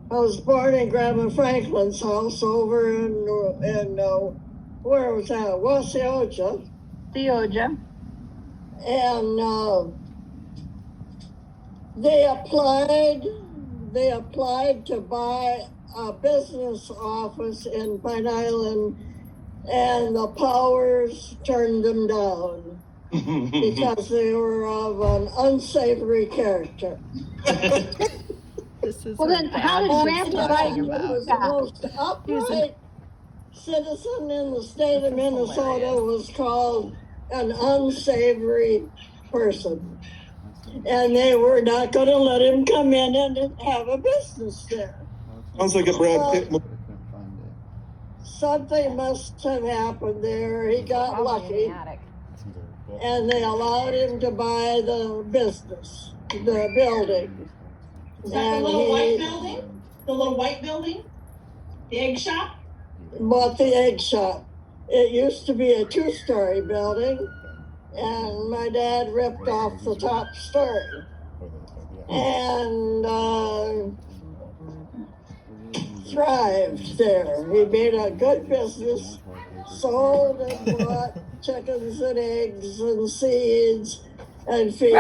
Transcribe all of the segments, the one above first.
I was born in Grandma Franklin's house over in where was that? Wasioja. Theoja. And they applied to buy a business office in Pine Island, and the Powers turned them down because they were of an unsavory character. Well, then how did Grandpa buy you? Was the most upright citizen in the state of Minnesota was called an unsavory person. And they were not going to let him come in and have a business there. Sounds like a Brad Pitt movie. Something must have happened there. He got lucky. And they allowed him to buy the business, the building. Is that the little white building? The little white building? The egg shop? Bought the egg shop. It used to be a 2-story building, and my dad ripped off the top story. And thrived there. He made a good business, sold and bought chickens and eggs and seeds and feed,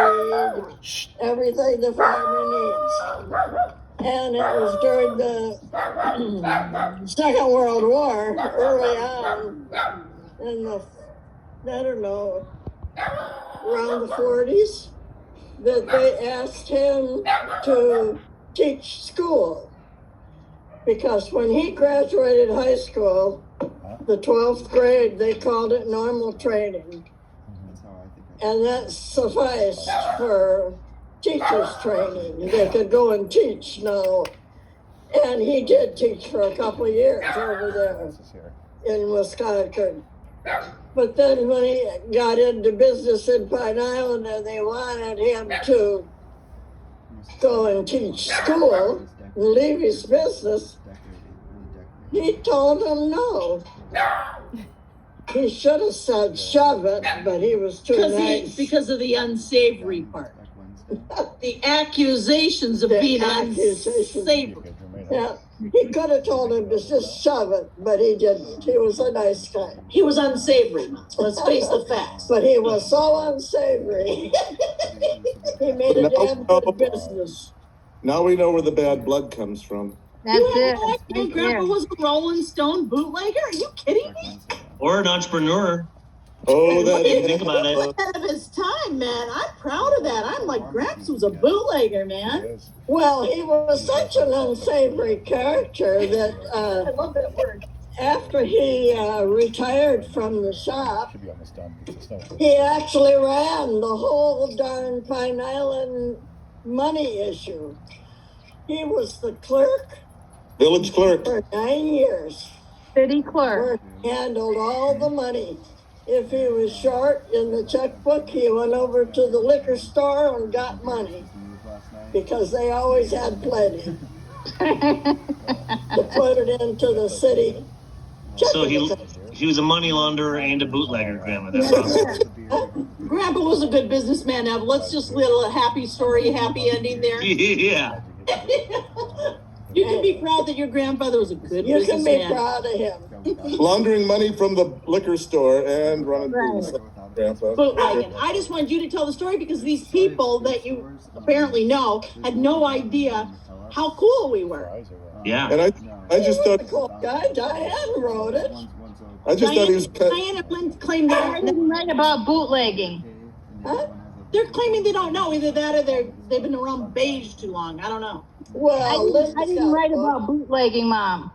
everything the farmer needs. And it was during the Second World War, early on, in the, I don't know, around the 40s, that they asked him to teach school. Because when he graduated high school, the 12th grade, they called it normal training. And that sufficed for teachers training. They could go and teach now. And he did teach for a couple of years over there in Wisconsin. But then when he got into business in Pine Island and they wanted him to go and teach school and leave his business, he told them no. He should have said shove it, but he was too nice. Because of the unsavory part. The accusations of being unsavory. Yeah, he could have told him to just shove it, but he didn't. He was a nice guy. He was unsavory. Let's face the facts. But he was so unsavory. He made a damn good business. Now we know where the bad blood comes from. That's it. I think Grandpa was a Rolling Stone bootlegger? Are you kidding me? Or an entrepreneur. Oh, What do you think about He it? was ahead of his time, man. I'm proud of that. I'm like, Gramps was a bootlegger, man. Well, he was such an unsavory character that I love that word. after he retired from the shop, he actually ran the whole darn Pine Island money issue. He was the clerk Village clerk. for 9 years. City clerk. He handled all the money. If he was short in the checkbook, he went over to the liquor store and got money because they always had plenty to put it into the city. So he was a money launderer and a bootlegger, Grandma. That's awesome. Grandpa was a good businessman. Now, let's just little a happy story, happy ending there. Yeah. You can be proud that your grandfather was a good You can businessman. be proud of him. Laundering money from the liquor store and running things. Grandpa. Bootlegging. I just wanted you to tell the story because these people that you apparently know had no idea how cool we were. Yeah. And I just He was thought a cool guy. Diane wrote it. I just thought he was Diane and Lynn claim I didn't write about bootlegging. Huh? they're claiming they don't know either that or they've been around beige too long. I don't know. Well, I didn't write about bootlegging, Mom.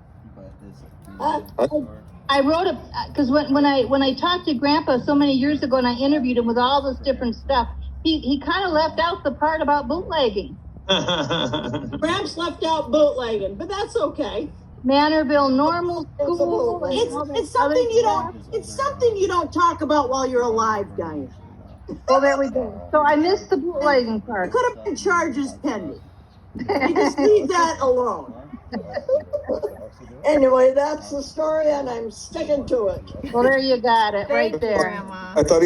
I wrote it because when I talked to Grandpa so many years ago and I interviewed him with all this different stuff, he kind of left out the part about bootlegging. Gramps left out bootlegging, but that's okay. Manorville Normal School. It's something you don't talk about while you're alive, Diane. Well, there we go. So I missed the bootlegging part. Could have been charges pending. You just leave that alone. Anyway, that's the story, and I'm sticking to it. Well, there you got it, right there. I thought